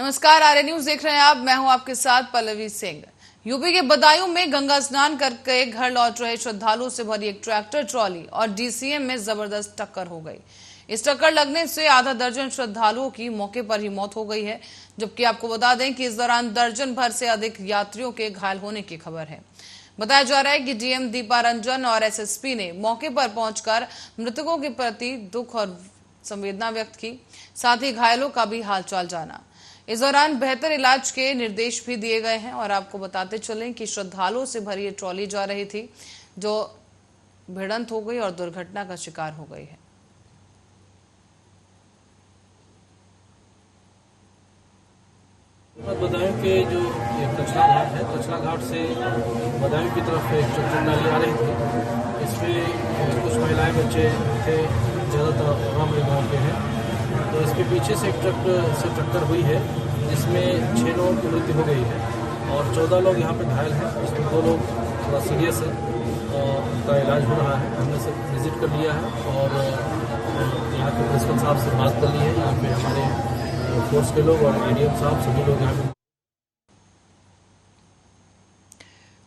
नमस्कार, आर्य न्यूज देख रहे हैं आप। मैं हूं आपके साथ पल्लवी सिंह। यूपी के बदायूं में गंगा स्नान करके घर लौट रहे श्रद्धालुओं से भरी एक ट्रैक्टर ट्रॉली और डीसीएम में जबरदस्त टक्कर हो गई। इस टक्कर लगने से आधा दर्जन श्रद्धालुओं की मौके पर ही मौत हो गई है, जबकि आपको बता दें कि इस दौरान दर्जन भर से अधिक यात्रियों के घायल होने की खबर है। बताया जा रहा है कि डीएम दीपा रंजन और एसएसपी ने मौके पर पहुंचकर मृतकों के प्रति दुख और संवेदना व्यक्त की, साथ ही घायलों का भी हालचाल जाना। इस दौरान बेहतर इलाज के निर्देश भी दिए गए हैं। और आपको बताते चलें कि श्रद्धालुओं से भरी ये ट्रॉली जा रही थी, जो भिड़ंत हो गई और दुर्घटना का शिकार हो गई है। बदायूं के जो कचरा घाट है, कचरा घाट से बदायूं की तरफ एक ट्रैक्टर ट्राली आ रही थी। इसमें कुछ महिलाएं बच्चे थे, ज़्यादातर हमारे गाँव के हैं। तो इसके पीछे से एक ट्रक से टक्कर हुई है, जिसमें 6 लोगों की मृत्यु हो गई है और 14 लोग यहाँ पे घायल हैं। इसमें 2 लोग थोड़ा सीरियस है और उनका इलाज हो रहा है। हमने सब विजिट कर लिया है और यहाँ के प्रिंसिपल साहब से बात कर ली है। यहाँ पे हमारे फोर्स के लोग और एडीएम साहब सभी लोग यहाँ पे।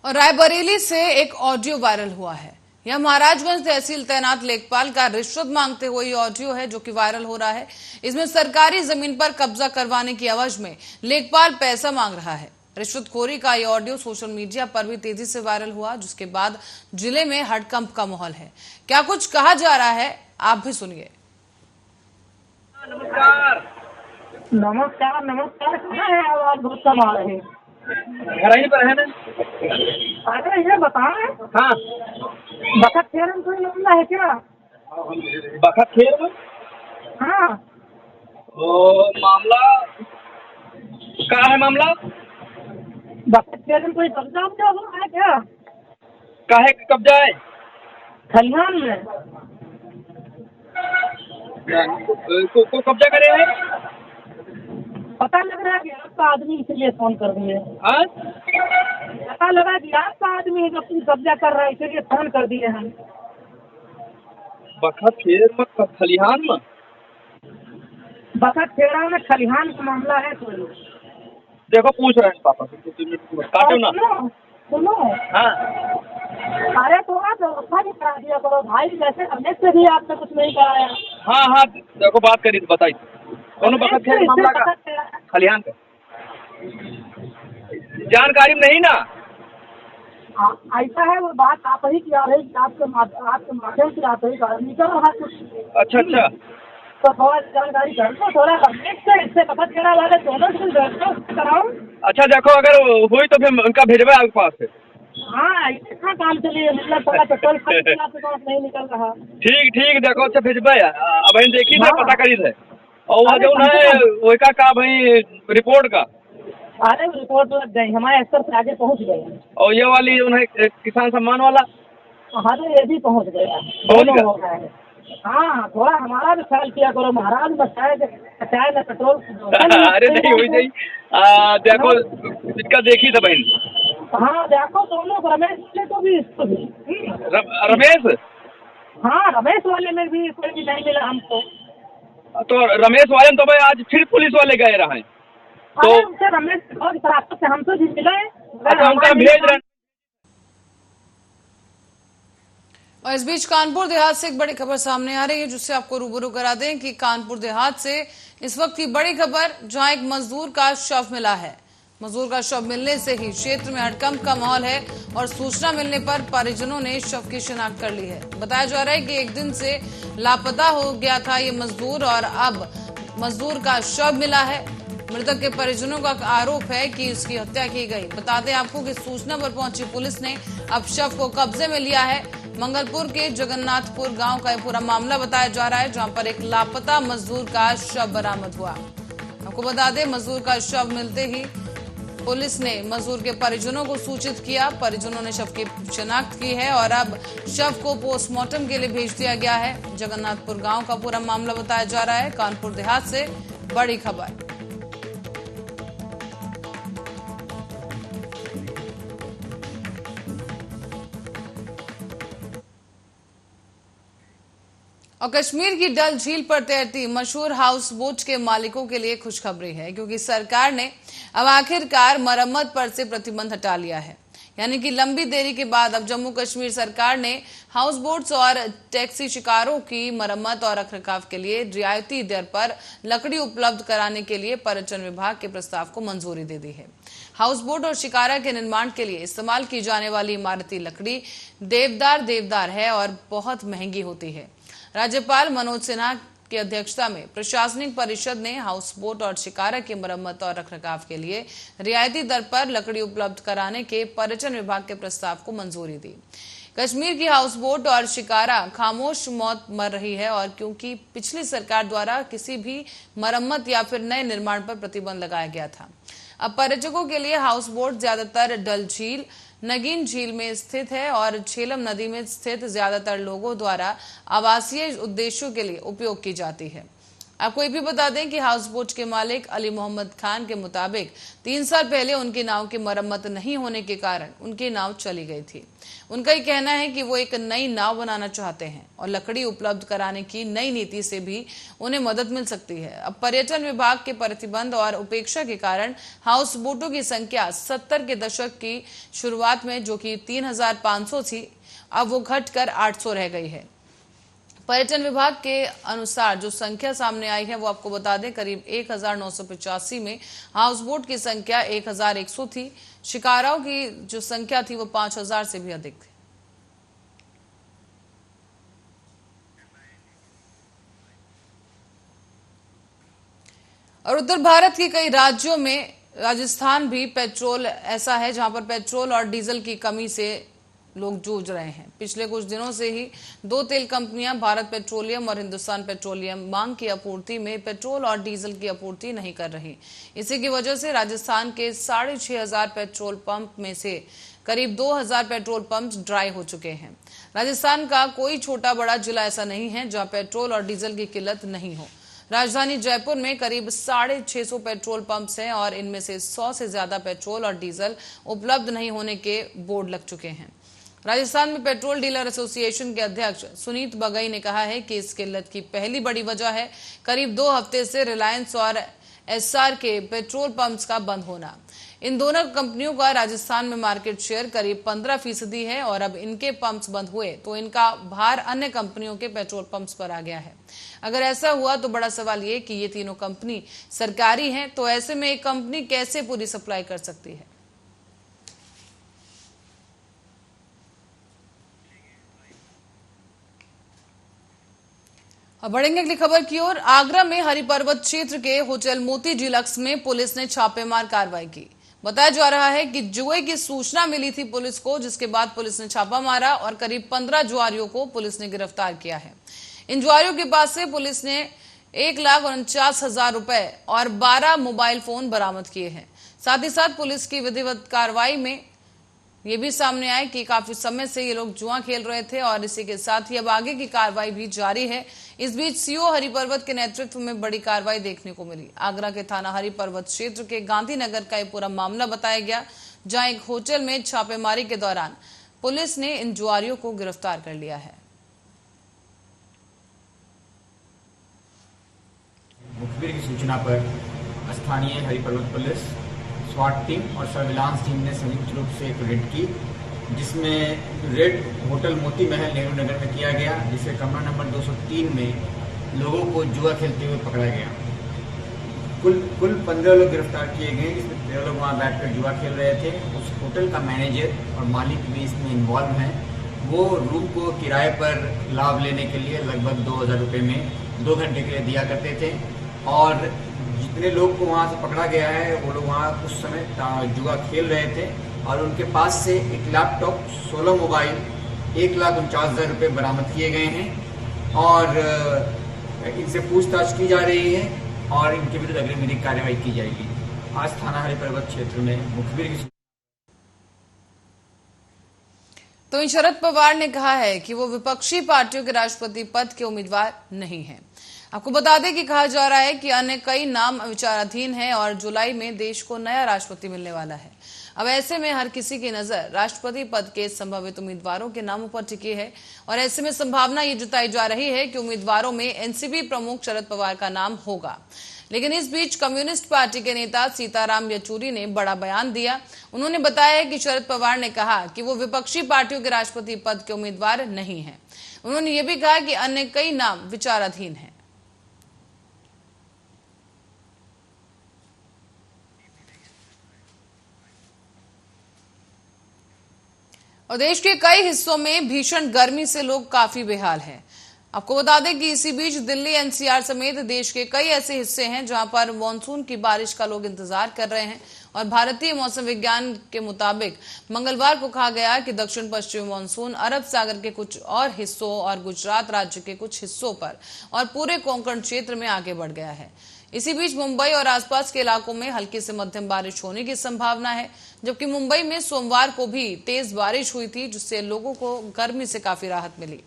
और रायबरेली से एक ऑडियो वायरल हुआ है। यह महाराजगंज तहसील तैनात लेखपाल का रिश्वत मांगते हुए ऑडियो है, जो कि वायरल हो रहा है। इसमें सरकारी जमीन पर कब्जा करवाने की एवज में लेखपाल पैसा मांग रहा है। रिश्वतखोरी का यह ऑडियो सोशल मीडिया पर भी तेजी से वायरल हुआ, जिसके बाद जिले में हड़कंप का माहौल है। क्या कुछ कहा जा रहा है, आप भी सुनिए। नमस्कार नमस्कार नमस्कार। कहाँ है? आवाज बहुत कम आ रही है। घर ही पर है ना? अरे ये बताएं, हाँ, बखत खेर में कोई मामला है क्या? बखत खेर में? हाँ, वो मामला क्या है? मामला बखत खेर में कोई कब्जा उब्जा हुआ है क्या? काहे का कब्जा है? खलिहान में को कब्जा करे हैं? पता लग रहा है कि आपका आदमी, इसलिए फोन कर दिए। हाँ? पता लगा कि आपका आदमी कब्जा कर रहा है, इसलिए फोन कर दिए हैं। बखत खेर में खलिहान में? बखत खेड़ा में खलिहान का मामला है कोई? देखो पूछ रहे हैं पापा से, काटो ना। सुनो सुनो, हाँ, अरे तो आप व्यवस्था भी करा दिया करो भाई, जैसे रमेश से भी आपने कुछ नहीं कराया। हाँ हाँ, देखो बात करी तो बताइए। कौन बखत खेर मामला का? खलिहान का जानकारी में नहीं ना? ऐसा है, वो बात आप ही की आ रही, आपके माध्यम से आप ही निकल रहा है कुछ। अच्छा, तो थोड़ा जानकारी कर दो, थोड़ा रमेश से, इससे पता चला वाले दोनों से कराओ। अच्छा देखो, अगर हुई तो फिर उनका भेजवा आपके पास से। हाँ, इतना काम चलिए, मतलब थोड़ा पेट्रोल आपके पास नहीं निकल रहा। ठीक देखो, अच्छा भेजवा। अब हम देखी थे, हाँ। पता करी थे। और वहाँ जो है वही का भाई रिपोर्ट का। अरे रिपोर्ट लग गई, हमारे स्तर से आगे पहुँच गए। और ये वाली जो है किसान सम्मान वाला। हाँ तो ये भी पहुँच गया, दोनों हो गए। हाँ, थोड़ा हमारा भी ख्याल किया करो महाराज, बचाए न पेट्रोल। अरे नहीं हुई नहीं। देखो इसका देखी था बहन। हाँ देखो, दोनों रमेश वाले को भी, इसको भी। रमेश? हाँ, रमेश वाले में भी कोई भी नहीं मिला हमको। तो रमेश वाले तो भाई आज फिर पुलिस वाले गए रहे। तो उनसे रमेश और सराफत से हमसे भी मिला है। अच्छा, उनका भेज रहे। और इस बीच कानपुर देहात से एक बड़ी खबर सामने आ रही है, जिससे आपको रूबरू करा दें कि कानपुर देहात से इस वक्त की बड़ी खबर, जहां एक मजदूर का शव मिला है। मजदूर का शव मिलने से ही क्षेत्र में हड़कंप का माहौल है और सूचना मिलने पर परिजनों ने शव की शिनाख्त कर ली है। बताया जा रहा है कि एक दिन से लापता हो गया था ये मजदूर और अब मजदूर का शव मिला है। मृतक के परिजनों का आरोप है कि उसकी हत्या की गई। बता दें आपको कि सूचना पर पहुंची पुलिस ने अब शव को कब्जे में लिया है। मंगलपुर के जगन्नाथपुर गांव का यह पूरा मामला बताया जा रहा है, जहां पर एक लापता मजदूर का शव बरामद हुआ। आपको बता दें, मजदूर का शव मिलते ही पुलिस ने मजदूर के परिजनों को सूचित किया। परिजनों ने शव की शिनाख्त की है और अब शव को पोस्टमार्टम के लिए भेज दिया गया है। जगन्नाथपुर गांव का पूरा मामला बताया जा रहा है। कानपुर देहात से बड़ी खबर। और कश्मीर की डल झील पर तैरती मशहूर हाउस बोट के मालिकों के लिए खुशखबरी है, क्योंकि सरकार ने अब आखिरकार मरम्मत पर से प्रतिबंध हटा लिया है। यानी कि लंबी देरी के बाद अब जम्मू कश्मीर सरकार ने हाउस बोट्स और टैक्सी शिकारों की मरम्मत और रखरखाव के लिए रियायती दर पर लकड़ी उपलब्ध कराने के लिए पर्यटन विभाग के प्रस्ताव को मंजूरी दे दी है। हाउस बोट और शिकारा के निर्माण के लिए इस्तेमाल की जाने वाली इमारती लकड़ी देवदार है और बहुत महंगी होती है। राज्यपाल मनोज सिन्हा की अध्यक्षता में प्रशासनिक परिषद ने हाउस बोट और शिकारा की मरम्मत और रखरखाव के लिए रियायती दर पर लकड़ी उपलब्ध कराने के पर्यटन विभाग के प्रस्ताव को मंजूरी दी। कश्मीर की हाउस बोट और शिकारा खामोश मौत मर रही है, और क्योंकि पिछली सरकार द्वारा किसी भी मरम्मत या फिर नए निर्माण पर प्रतिबंध लगाया गया था। अब पर्यटकों के लिए हाउस बोट ज्यादातर डल झील, नगीन झील में स्थित है और झेलम नदी में स्थित ज्यादातर लोगों द्वारा आवासीय उद्देश्यों के लिए उपयोग की जाती है। आपको ये भी बता दें कि हाउस बोट के मालिक अली मोहम्मद खान के मुताबिक 3 साल पहले उनकी नाव की मरम्मत नहीं होने के कारण उनकी नाव चली गई थी। उनका ये कहना है कि वो एक नई नाव बनाना चाहते हैं और लकड़ी उपलब्ध कराने की नई नीति से भी उन्हें मदद मिल सकती है। अब पर्यटन विभाग के प्रतिबंध और उपेक्षा के कारण हाउस बोटों की संख्या 70 के दशक की शुरुआत में, जो कि 3500 थी, अब वो घटकर 800 रह गई है। पर्यटन विभाग के अनुसार जो संख्या सामने आई है वो आपको बता दें, करीब 1985 में हाउस बोट की संख्या 1100 थी। शिकाराओं की जो संख्या थी वो 5000 से भी अधिक थी। और उत्तर भारत के कई राज्यों में राजस्थान भी पेट्रोल ऐसा है जहां पर पेट्रोल और डीजल की कमी से लोग जूझ रहे हैं। पिछले कुछ दिनों से ही 2 तेल कंपनियां भारत पेट्रोलियम और हिंदुस्तान पेट्रोलियम मांग की आपूर्ति में पेट्रोल और डीजल की आपूर्ति नहीं कर रही। इसी की वजह से राजस्थान के 6500 पेट्रोल पंप में से करीब 2000 पेट्रोल पंप ड्राई हो चुके हैं। राजस्थान का कोई छोटा बड़ा जिला ऐसा नहीं है जहां पेट्रोल और डीजल की किल्लत नहीं हो। राजधानी जयपुर में करीब 650 पेट्रोल पंप्स हैं और इनमें से 100 से ज्यादा पेट्रोल और डीजल उपलब्ध नहीं होने के बोर्ड लग चुके हैं। राजस्थान में पेट्रोल डीलर एसोसिएशन के अध्यक्ष सुनीत बगई ने कहा है कि इस किल्लत की पहली बड़ी वजह है करीब 2 हफ्ते से रिलायंस और एसआर के पेट्रोल पंप्स का बंद होना। इन दोनों कंपनियों का राजस्थान में मार्केट शेयर करीब 15% है और अब इनके पंप्स बंद हुए तो इनका भार अन्य कंपनियों के पेट्रोल पंप्स पर आ गया है। अगर ऐसा हुआ तो बड़ा सवाल ये कि ये तीनों कंपनी सरकारी हैं, तो ऐसे में एक कंपनी कैसे पूरी सप्लाई कर सकती है। अब बढ़ेंगे अगली खबर की ओर। आगरा में हरिपर्वत क्षेत्र के होटल मोती डीलक्स में पुलिस ने छापेमार कार्रवाई की। बताया जा रहा है कि जुए की सूचना मिली थी पुलिस को, जिसके बाद पुलिस ने छापा मारा और करीब 15 जुआरियों को पुलिस ने गिरफ्तार किया है। इन जुआरियों के पास से पुलिस ने 1,49,000 रुपए और 12 मोबाइल फोन बरामद किए हैं। साथ ही साथ पुलिस की विधिवत कार्रवाई में ये भी सामने आया कि काफी समय से ये लोग जुआ खेल रहे थे और इसी के साथ ही अब आगे की कार्रवाई भी जारी है। इस बीच सीओ हरिपर्वत के नेतृत्व में बड़ी कार्रवाई देखने को मिली। आगरा के थाना हरिपर्वत क्षेत्र के गांधीनगर का ये पूरा मामला बताया गया, जहां एक होटल में छापेमारी के दौरान पुलिस ने इन जुआरियों को गिरफ्तार कर लिया है। मुखबिर की सूचना पर स्थानीय हरिपर्वत पुलिस, स्वाट टीम और सर्विलांस टीम ने संयुक्त रूप से एक रेड की, जिसमें रेड होटल मोती महल नेहरू नगर में किया गया, जिसे कमरा नंबर 203 में लोगों को जुआ खेलते हुए पकड़ा गया। कुल 15 लोग गिरफ्तार किए गए, जिसमें 13 लोग वहाँ बैठकर जुआ खेल रहे थे। उस होटल का मैनेजर और मालिक भी इसमें इन्वॉल्व हैं। वो रूम को किराए पर लाभ लेने के लिए लगभग 2000 रुपये में 2 घंटे के लिए दिया करते थे और जितने लोग को वहाँ से पकड़ा गया है वो लोग वहाँ उस समय जुआ खेल रहे थे और उनके पास से एक लैपटॉप, 16 मोबाइल, 1,49,000 रुपये बरामद किए गए हैं और इनसे पूछताछ की जा रही है और इनके विरुद्ध अगली विधिक कार्रवाई की जाएगी। आज थाना हरिपर्वत क्षेत्र में मुखबिर की तो शरद पवार ने कहा है कि वो विपक्षी पार्टियों के राष्ट्रपति पद के उम्मीदवार नहीं हैं। आपको बता दें कि कहा जा रहा है कि अन्य कई नाम विचाराधीन हैं और जुलाई में देश को नया राष्ट्रपति मिलने वाला है। अब ऐसे में हर किसी की नजर राष्ट्रपति पद के संभावित उम्मीदवारों के नामों पर टिकी है और ऐसे में संभावना ये जताई जा रही है कि उम्मीदवारों में एनसीपी प्रमुख शरद पवार का नाम होगा। लेकिन इस बीच कम्युनिस्ट पार्टी के नेता सीताराम येचुरी ने बड़ा बयान दिया। उन्होंने बताया कि शरद पवार ने कहा कि वो विपक्षी पार्टियों के राष्ट्रपति पद के उम्मीदवार नहीं है। उन्होंने ये भी कहा कि अन्य कई नाम विचाराधीन हैं। और देश के कई हिस्सों में भीषण गर्मी से लोग काफी बेहाल हैं। आपको बता दें कि इसी बीच दिल्ली एनसीआर समेत देश के कई ऐसे हिस्से हैं जहां पर मानसून की बारिश का लोग इंतजार कर रहे हैं। और भारतीय मौसम विज्ञान के मुताबिक मंगलवार को कहा गया कि दक्षिण पश्चिमी मानसून अरब सागर के कुछ और हिस्सों और गुजरात राज्य के कुछ हिस्सों पर और पूरे कोंकण क्षेत्र में आगे बढ़ गया है। इसी बीच मुंबई और आसपास के इलाकों में हल्की से मध्यम बारिश होने की संभावना है, जबकि मुंबई में सोमवार को भी तेज बारिश हुई थी, जिससे लोगों को गर्मी से काफी राहत मिली।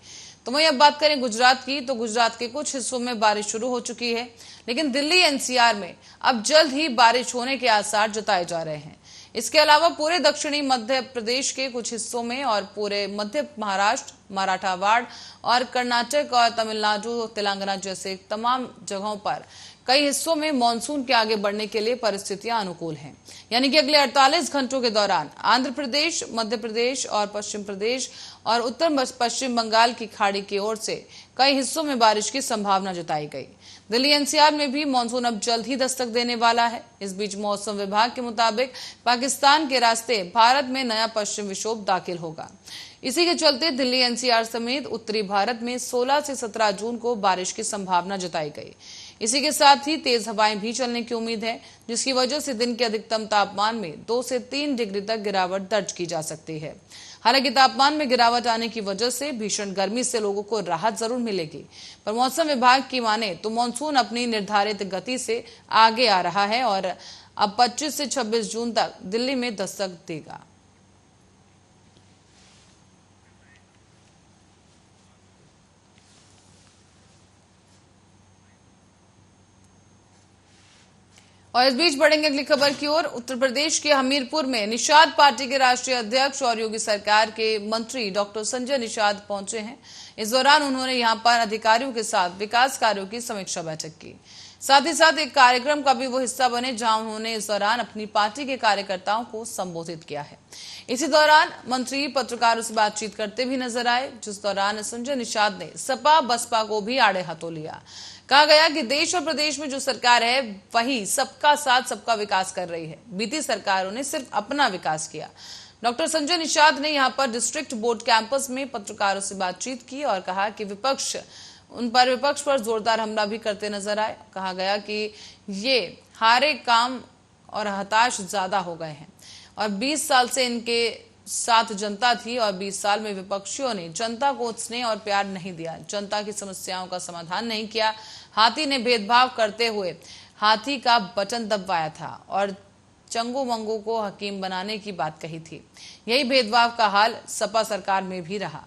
तो वहीं अब बात करें गुजरात की, तो गुजरात के कुछ हिस्सों में बारिश शुरू हो चुकी है, लेकिन दिल्ली एनसीआर में अब जल्द ही बारिश होने के आसार जताए जा रहे हैं। इसके अलावा पूरे दक्षिणी मध्य प्रदेश के कुछ हिस्सों में और पूरे मध्य महाराष्ट्र, मराठावाड़ और कर्नाटक और तमिलनाडु, तेलंगाना जैसे तमाम जगहों पर कई हिस्सों में मानसून के आगे बढ़ने के लिए परिस्थितियां अनुकूल हैं। यानी कि अगले 48 घंटों के दौरान आंध्र प्रदेश, मध्य प्रदेश और पश्चिम प्रदेश और उत्तर पश्चिम बंगाल की खाड़ी की ओर से कई हिस्सों में बारिश की संभावना जताई गई। दिल्ली एनसीआर में भी मानसून अब जल्द ही दस्तक देने वाला है। इस बीच मौसम विभाग के मुताबिक पाकिस्तान के रास्ते भारत में नया पश्चिम विक्षोभ दाखिल होगा। इसी के चलते दिल्ली एनसीआर समेत उत्तरी भारत में 16 से 17 जून को बारिश की संभावना जताई गई। इसी के साथ ही तेज हवाएं भी चलने की उम्मीद है, जिसकी वजह से दिन के अधिकतम तापमान में 2 से 3 डिग्री तक गिरावट दर्ज की जा सकती है। हालांकि तापमान में गिरावट आने की वजह से भीषण गर्मी से लोगों को राहत जरूर मिलेगी, पर मौसम विभाग की माने तो मानसून अपनी निर्धारित गति से आगे आ रहा है और अब 25 से 26 जून तक दिल्ली में दस्तक देगा। और इस बीच बढ़ेंगे अगली खबर की ओर। उत्तर प्रदेश के हमीरपुर में निषाद पार्टी के राष्ट्रीय अध्यक्ष और योगी सरकार के मंत्री डॉक्टर संजय निषाद पहुंचे हैं। इस दौरान उन्होंने यहां पर अधिकारियों के साथ विकास कार्यों की समीक्षा बैठक की। साथ ही साथ एक कार्यक्रम का भी वो हिस्सा बने, जहां उन्होंने इस दौरान अपनी पार्टी के कार्यकर्ताओं को संबोधित किया है। इसी दौरान मंत्री पत्रकारों से बातचीत करते भी नजर आए, जिस दौरान संजय निषाद ने सपा बसपा को भी आड़े हाथों लिया। कहा गया कि देश और प्रदेश में जो सरकार है वही सबका साथ सबका विकास कर रही है। बीती सरकारों ने सिर्फ अपना विकास किया। डॉक्टर संजय निषाद ने यहां पर डिस्ट्रिक्ट बोर्ड कैंपस में पत्रकारों से बातचीत की और कहा कि विपक्ष पर जोरदार हमला भी करते नजर आए। कहा गया कि ये हारे काम और हताश ज्यादा हो गए हैं और 20 साल से इनके साथ जनता थी और 20 साल में विपक्षियों ने जनता को स्नेह और प्यार नहीं दिया, जनता की समस्याओं का समाधान नहीं किया। हाथी ने भेदभाव करते हुए हाथी का बटन दबाया था और चंगू मंगू को हकीम बनाने की बात कही थी। यही भेदभाव का हाल सपा सरकार में भी रहा।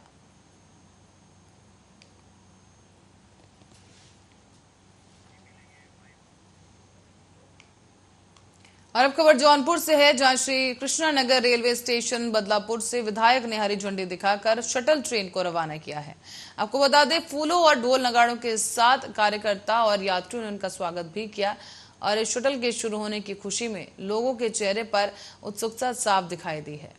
और अब खबर जौनपुर से है, जहां श्री कृष्णानगर रेलवे स्टेशन बदलापुर से विधायक ने हरी झंडी दिखाकर शटल ट्रेन को रवाना किया है। आपको बता दें, फूलों और ढोल नगाड़ों के साथ कार्यकर्ता और यात्रियों ने उनका स्वागत भी किया और इस शटल के शुरू होने की खुशी में लोगों के चेहरे पर उत्सुकता साफ दिखाई दी है।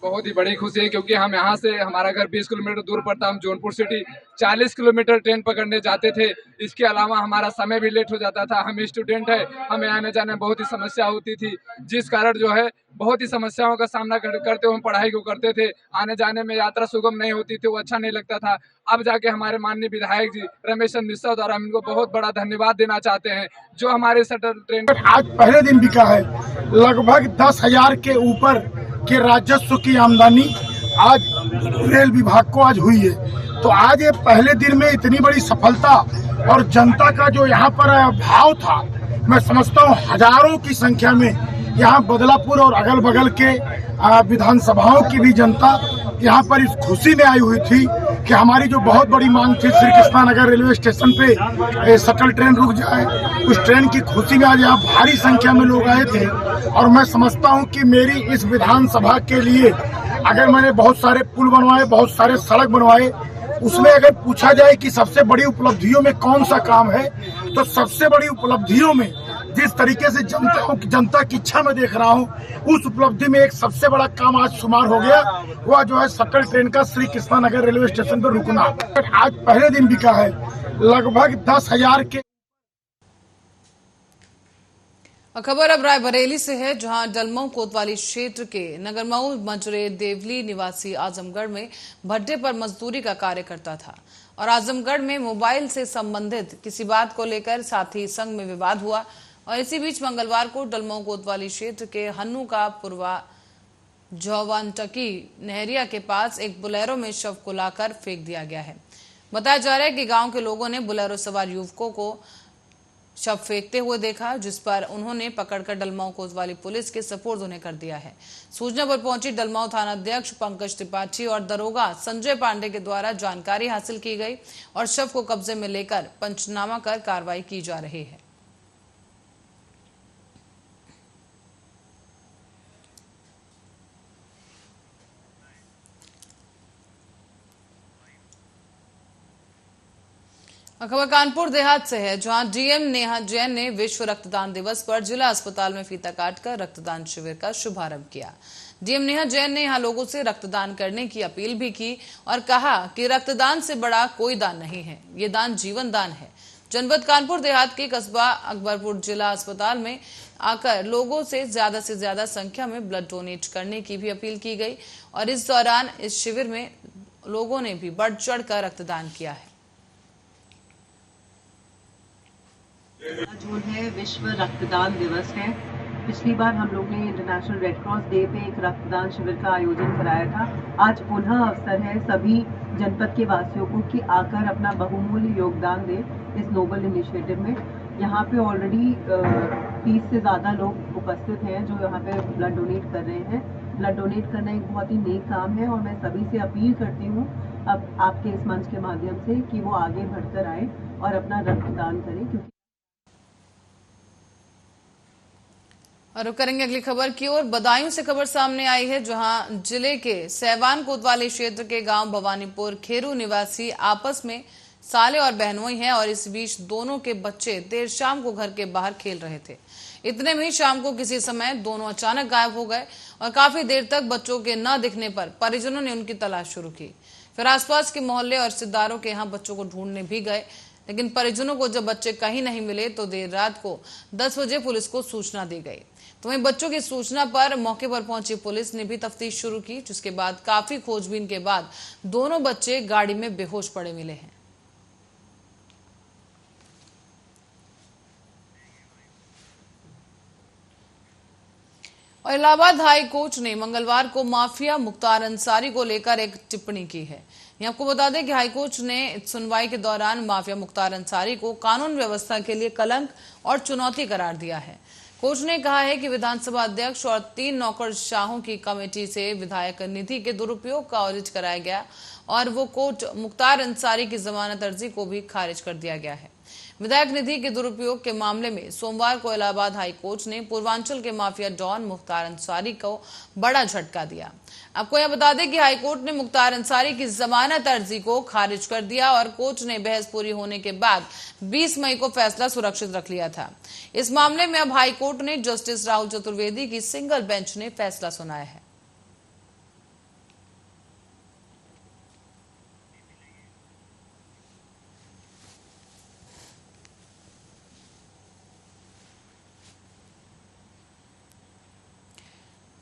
बहुत ही बड़ी खुशी है, क्योंकि हम यहाँ से, हमारा घर 20 किलोमीटर दूर पड़ता, हम जौनपुर सिटी 40 किलोमीटर ट्रेन पकड़ने जाते थे। इसके अलावा हमारा समय भी लेट हो जाता था। हम स्टूडेंट है, हमें आने जाने में बहुत ही समस्या होती थी, जिस कारण जो है बहुत ही समस्याओं का सामना करते हुए हम पढ़ाई को करते थे। आने जाने में यात्रा सुगम नहीं होती थी, वो अच्छा नहीं लगता था। अब जाके हमारे माननीय विधायक जी रमेश चंद्र मिश्रा द्वारा हम इनको बहुत बड़ा धन्यवाद देना चाहते हैं, जो हमारे शटल ट्रेन आज पहले दिन बिका है। लगभग 10,000 के ऊपर के राजस्व की आमदनी आज रेल विभाग को आज हुई है। तो आज ये पहले दिन में इतनी बड़ी सफलता और जनता का जो यहाँ पर भाव था, मैं समझता हूँ हजारों की संख्या में यहाँ बदलापुर और अगल बगल के विधानसभाओं की भी जनता यहाँ पर इस खुशी में आई हुई थी कि हमारी जो बहुत बड़ी मांग थी श्री कृष्णा नगर रेलवे स्टेशन पे शटल ट्रेन रुक जाए, उस ट्रेन की खुशी में आज यहाँ भारी संख्या में लोग आए थे। और मैं समझता हूँ कि मेरी इस विधानसभा के लिए अगर मैंने बहुत सारे पुल बनवाए, बहुत सारे सड़क बनवाए, उसमें अगर पूछा जाए कि सबसे बड़ी उपलब्धियों में कौन सा काम है, तो सबसे बड़ी उपलब्धियों में जिस तरीके से जनता की इच्छा में देख रहा हूँ, उस उपलब्धि में एक सबसे बड़ा काम आज शुमार हो गया, वह जो है शटल ट्रेन का श्री कृष्णा नगर रेलवे स्टेशन पर रुकना। आज पहले दिन बिका है लगभग 10,000 के। खबर अब रायबरेली से है, जहां डलमऊ कोतवाली क्षेत्र के नगरमऊ मजरे देवली निवासी आजमगढ़ में भट्टे पर मजदूरी का कार्य करता था और आजमगढ़ में मोबाइल से संबंधित किसी बात को लेकर साथी संघ में विवाद हुआ। और इसी बीच मंगलवार को डलमऊ कोतवाली क्षेत्र के हन्नू का पुरवा जौवानटकी नहरिया के पास एक बुलेरो में शव को लाकर फेंक दिया गया है। बताया जा रहा है कि गांव के लोगों ने बुलेरो सवार युवकों को शव फेंकते हुए देखा, जिस पर उन्होंने पकड़कर डलमऊ कोतवाली पुलिस के सपुर्द उन्हें कर दिया है। सूचना पर पहुंची डलमऊ थानाध्यक्ष पंकज त्रिपाठी और दरोगा संजय पांडे के द्वारा जानकारी हासिल की गई और शव को कब्जे में लेकर पंचनामा कर कार्रवाई की जा रही है। खबर कानपुर देहात से है, जहां डीएम नेहा जैन ने विश्व रक्तदान दिवस पर जिला अस्पताल में फीता काटकर रक्तदान शिविर का शुभारंभ किया। डीएम नेहा जैन ने यहां लोगों से रक्तदान करने की अपील भी की और कहा कि रक्तदान से बड़ा कोई दान नहीं है, ये दान जीवन दान है। जनपद कानपुर देहात के कस्बा अकबरपुर जिला अस्पताल में आकर लोगों से ज्यादा संख्या में ब्लड डोनेट करने की भी अपील की गई और इस दौरान इस शिविर में लोगों ने भी बढ़ चढ़कर रक्तदान किया है। जो है विश्व रक्तदान दिवस है। पिछली बार हम लोग ने इंटरनेशनल रेड क्रॉस डे पे एक रक्तदान शिविर का आयोजन कराया था। आज पुनः अवसर है सभी जनपद के वासियों को कि आकर अपना बहुमूल्य योगदान दें इस नोबल इनिशिएटिव में। यहाँ पे ऑलरेडी 30 से ज़्यादा लोग उपस्थित हैं जो यहाँ पे ब्लड डोनेट कर रहे हैं। ब्लड डोनेट करना एक बहुत ही नेक काम है और मैं सभी से अपील करती हूँ अब आपके इस मंच के माध्यम से कि वो आगे बढ़कर आए और अपना रक्तदान करें। क्योंकि और करेंगे अगली खबर की ओर। बदायूं से खबर सामने आई है, जहां जिले के सैवान कोतवाली क्षेत्र के गांव भवानीपुर खेरू निवासी आपस में साले और बहनोई हैं और इस बीच दोनों के बच्चे देर शाम को घर के बाहर खेल रहे थे। इतने में शाम को किसी समय दोनों अचानक गायब हो गए और काफी देर तक बच्चों के न दिखने पर परिजनों ने उनकी तलाश शुरू की। फिर आसपास के मोहल्ले और रिश्तेदारों के यहाँ बच्चों को ढूंढने भी गए, लेकिन परिजनों को जब बच्चे कहीं नहीं मिले तो देर रात को 10 बजे पुलिस को सूचना दी गई। तो वहीं बच्चों की सूचना पर मौके पर पहुंची पुलिस ने भी तफ्तीश शुरू की, जिसके बाद काफी खोजबीन के बाद दोनों बच्चे गाड़ी में बेहोश पड़े मिले हैं। और इलाहाबाद हाई कोर्ट ने मंगलवार को माफिया मुख्तार अंसारी को लेकर एक टिप्पणी की है। ये आपको बता दें कि हाईकोर्ट ने सुनवाई के दौरान माफिया मुख्तार अंसारी को कानून व्यवस्था के लिए कलंक और चुनौती करार दिया है। कोर्ट ने कहा है कि विधानसभा अध्यक्ष और 3 नौकरशाहों की कमेटी से विधायक निधि के दुरुपयोग का ऑडिट कराया गया और वो कोर्ट मुख्तार अंसारी की जमानत अर्जी को भी खारिज कर दिया गया है। विधायक निधि के दुरुपयोग के मामले में सोमवार को इलाहाबाद हाई कोर्ट ने पूर्वांचल के माफिया डॉन मुख्तार अंसारी को बड़ा झटका दिया। आपको यह बता दें कि हाई कोर्ट ने मुख्तार अंसारी की जमानत अर्जी को खारिज कर दिया और कोर्ट ने बहस पूरी होने के बाद 20 मई को फैसला सुरक्षित रख लिया था। इस मामले में अब हाई कोर्ट ने जस्टिस राहुल चतुर्वेदी की सिंगल बेंच ने फैसला सुनाया है।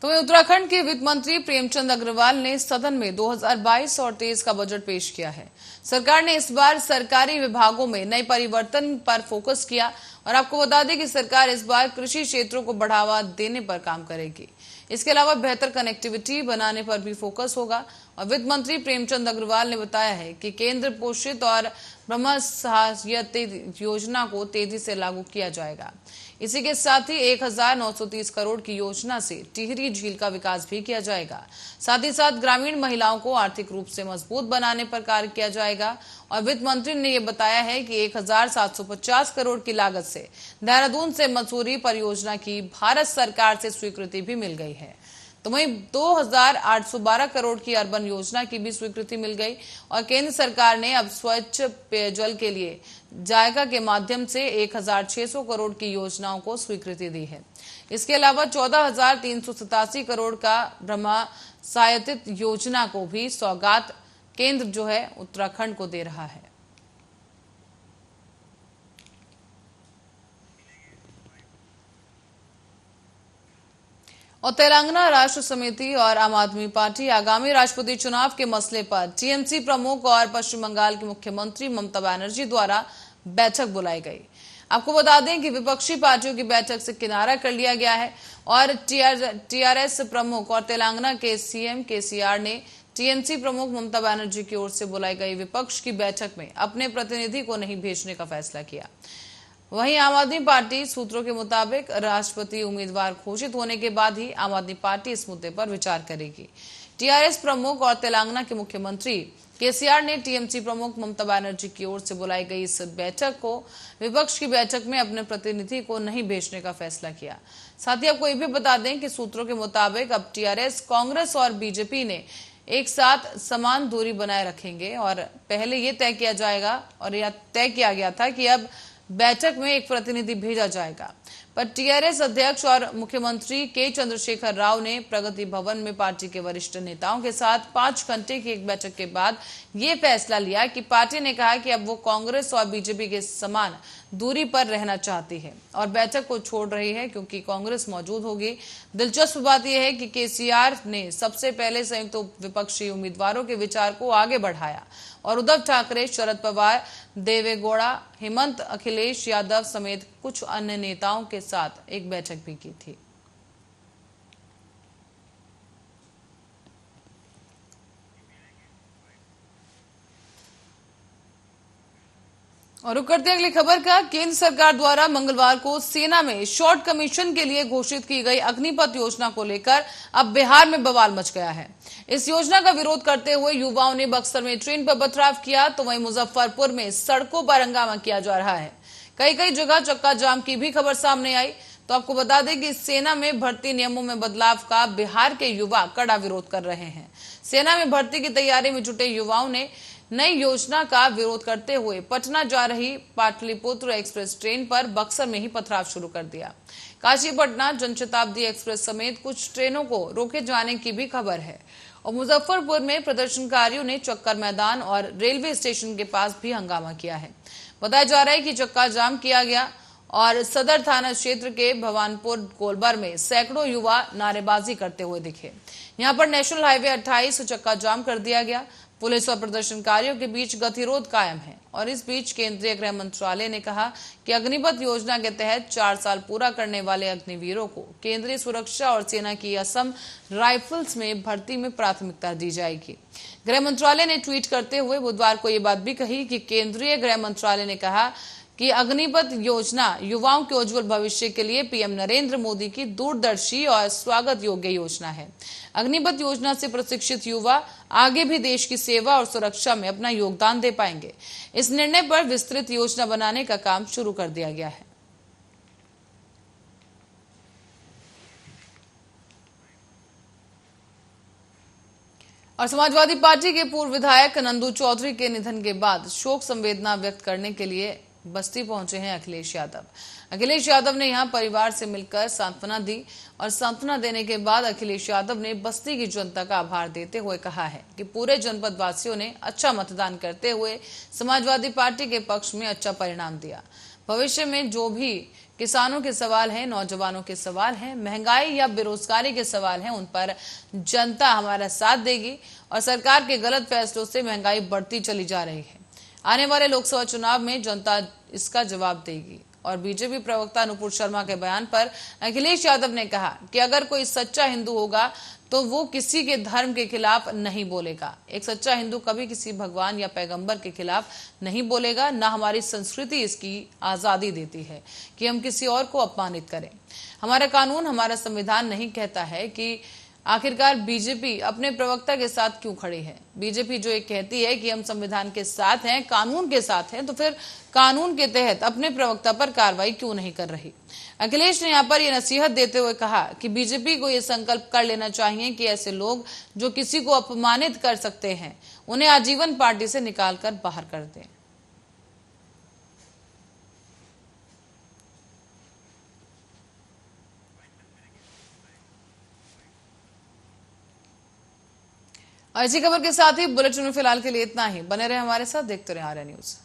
तो उत्तराखंड के वित्त मंत्री प्रेमचंद अग्रवाल ने सदन में 2022 और 23 का बजट पेश किया है। सरकार ने इस बार सरकारी विभागों में नए परिवर्तन पर फोकस किया और आपको बता दें कि सरकार इस बार कृषि क्षेत्रों को बढ़ावा देने पर काम करेगी। इसके अलावा बेहतर कनेक्टिविटी बनाने पर भी फोकस होगा और वित्त मंत्री प्रेमचंद अग्रवाल ने बताया है कि केंद्र पोषित और ब्रह्म सहायता योजना को तेजी से लागू किया जाएगा। इसी के साथ ही 1930 करोड़ की योजना से टिहरी झील का विकास भी किया जाएगा। साथ ही साथ ग्रामीण महिलाओं को आर्थिक रूप से मजबूत बनाने पर कार्य किया जाएगा। और वित्त मंत्री ने यह बताया है कि 1750 करोड़ की लागत से देहरादून से मसूरी परियोजना की भारत सरकार से स्वीकृति भी मिल गई है। तो वहीं 2812 करोड़ की अर्बन योजना की भी स्वीकृति मिल गई और केंद्र सरकार ने अब स्वच्छ पेयजल के लिए जायका के माध्यम से 1600 करोड़ की योजनाओं को स्वीकृति दी है। इसके अलावा 14387 करोड़ का ब्रह्मा सहायता योजना को भी सौगात केंद्र जो है उत्तराखंड को दे रहा है। और तेलंगाना राष्ट्र समिति और आम आदमी पार्टी आगामी राष्ट्रपति चुनाव के मसले पर टीएमसी प्रमुख और पश्चिम बंगाल की मुख्यमंत्री ममता बनर्जी द्वारा बैठक बुलाई गई। आपको बता दें कि विपक्षी पार्टियों की बैठक से किनारा कर लिया गया है और टीआरएस प्रमुख और तेलंगाना के सीएम केसीआर ने टीएमसी प्रमुख ममता बनर्जी की ओर से बुलाई गई विपक्ष की बैठक में अपने प्रतिनिधि को नहीं भेजने का फैसला किया। वहीं आम आदमी पार्टी सूत्रों के मुताबिक राष्ट्रपति उम्मीदवार घोषित होने के बाद ही आम आदमी पार्टी इस मुद्दे पर विचार करेगी। टीआरएस प्रमुख और तेलंगाना के मुख्यमंत्री केसीआर ने टीएमसी प्रमुख ममता बनर्जी की ओर से बुलाई गई इस बैठक को विपक्ष की बैठक में अपने प्रतिनिधि को नहीं भेजने का फैसला किया। साथ ही आपको ये भी बता दें कि सूत्रों के मुताबिक अब टीआरएस, कांग्रेस और बीजेपी ने एक साथ समान दूरी बनाए रखेंगे और पहले ये तय किया जाएगा और यह तय किया गया था कि अब बैठक में एक प्रतिनिधि भेजा जाएगा। पर टीआरएस अध्यक्ष और मुख्यमंत्री के चंद्रशेखर राव ने प्रगति भवन में पार्टी के वरिष्ठ नेताओं के साथ 5 घंटे की एक बैठक के बाद ये फैसला लिया कि पार्टी ने कहा कि अब वो कांग्रेस और बीजेपी के समान दूरी पर रहना चाहती है और बैठक को छोड़ रही है क्योंकि कांग्रेस मौजूद होगी। दिलचस्प बात यह है कि केसीआर ने सबसे पहले संयुक्त विपक्षी उम्मीदवारों के विचार को आगे बढ़ाया और उद्धव ठाकरे, शरद पवार, देवेगौड़ा, हेमंत, अखिलेश यादव समेत कुछ अन्य नेताओं के साथ एक बैठक भी की थी। और रुक करते अगली खबर का। केंद्र सरकार द्वारा मंगलवार को सेना में शॉर्ट कमीशन के लिए घोषित की गई अग्निपथ योजना को लेकर अब बिहार में बवाल मच गया है। इस योजना का विरोध करते हुए युवाओं ने बक्सर में ट्रेन पर पथराव किया तो वहीं मुजफ्फरपुर में सड़कों पर हंगामा किया जा रहा है। कई जगह चक्का जाम की भी खबर सामने आई। तो आपको बता दें कि सेना में भर्ती नियमों में बदलाव का बिहार के युवा कड़ा विरोध कर रहे हैं। सेना में भर्ती की तैयारी में जुटे युवाओं ने नई योजना का विरोध करते हुए पटना जा रही पाटलिपुत्र एक्सप्रेस ट्रेन पर बक्सर में ही पथराव शुरू कर दिया। काशी पटना जनशताब्दी एक्सप्रेस समेत कुछ ट्रेनों को रोके जाने की भी खबर है। और मुजफ्फरपुर में प्रदर्शनकारियों ने चक्कर मैदान और रेलवे स्टेशन के पास भी हंगामा किया है। बताया जा रहा है कि चक्का जाम किया गया और सदर थाना क्षेत्र के भवानपुर गोलबर में सैकड़ों युवा नारेबाजी करते हुए दिखे। यहां पर नेशनल हाईवे 28 चक्का जाम कर दिया गया। पुलिस और प्रदर्शनकारियों के बीच गतिरोध कायम है और इस बीच केंद्रीय गृह मंत्रालय ने कहा कि अग्निपथ योजना के तहत 4 साल पूरा करने वाले अग्निवीरों को केंद्रीय सुरक्षा और सेना की असम राइफल्स में भर्ती में प्राथमिकता दी जाएगी। गृह मंत्रालय ने ट्वीट करते हुए बुधवार को ये बात भी कही कि केंद्रीय गृह मंत्रालय ने कहा कि अग्निपथ योजना युवाओं के उज्जवल भविष्य के लिए पीएम नरेंद्र मोदी की दूरदर्शी और स्वागत योग्य योजना है। अग्निपथ योजना से प्रशिक्षित युवा आगे भी देश की सेवा और सुरक्षा में अपना योगदान दे पाएंगे। इस निर्णय पर विस्तृत योजना बनाने का काम शुरू कर दिया गया है। और समाजवादी पार्टी के पूर्व विधायक नंदू चौधरी के निधन के बाद शोक संवेदना व्यक्त करने के लिए बस्ती पहुंचे हैं अखिलेश यादव। अखिलेश यादव ने यहां परिवार से मिलकर सांत्वना दी और सांत्वना देने के बाद अखिलेश यादव ने बस्ती की जनता का आभार देते हुए कहा है कि पूरे जनपद वासियों ने अच्छा मतदान करते हुए समाजवादी पार्टी के पक्ष में अच्छा परिणाम दिया। भविष्य में जो भी किसानों के सवाल हैं, नौजवानों के सवाल हैं, महंगाई या बेरोजगारी के सवाल हैं, उन पर जनता हमारा साथ देगी और सरकार के गलत फैसलों से महंगाई बढ़ती चली जा रही है। आने वाले लोकसभा चुनाव में जनता इसका जवाब देगी। और बीजेपी प्रवक्ता अनुपुर शर्मा के बयान पर अखिलेश यादव ने कहा कि अगर कोई सच्चा हिंदू होगा तो वो किसी के धर्म के खिलाफ नहीं बोलेगा। एक सच्चा हिंदू कभी किसी भगवान या पैगंबर के खिलाफ नहीं बोलेगा। न हमारी संस्कृति इसकी आजादी देती है कि हम किसी और को अपमानित करें। हमारा कानून, हमारा संविधान नहीं कहता है कि आखिरकार बीजेपी अपने प्रवक्ता के साथ क्यों खड़ी है। बीजेपी जो ये कहती है कि हम संविधान के साथ हैं, कानून के साथ हैं, तो फिर कानून के तहत अपने प्रवक्ता पर कार्रवाई क्यों नहीं कर रही। अखिलेश ने यहाँ पर यह नसीहत देते हुए कहा कि बीजेपी को यह संकल्प कर लेना चाहिए कि ऐसे लोग जो किसी को अपमानित कर सकते हैं उन्हें आजीवन पार्टी से निकालकर बाहर कर दें। और इसी खबर के साथ ही बुलेटिन में फिलहाल के लिए इतना ही। बने रहे हमारे साथ, देखते रहे आर्या न्यूज।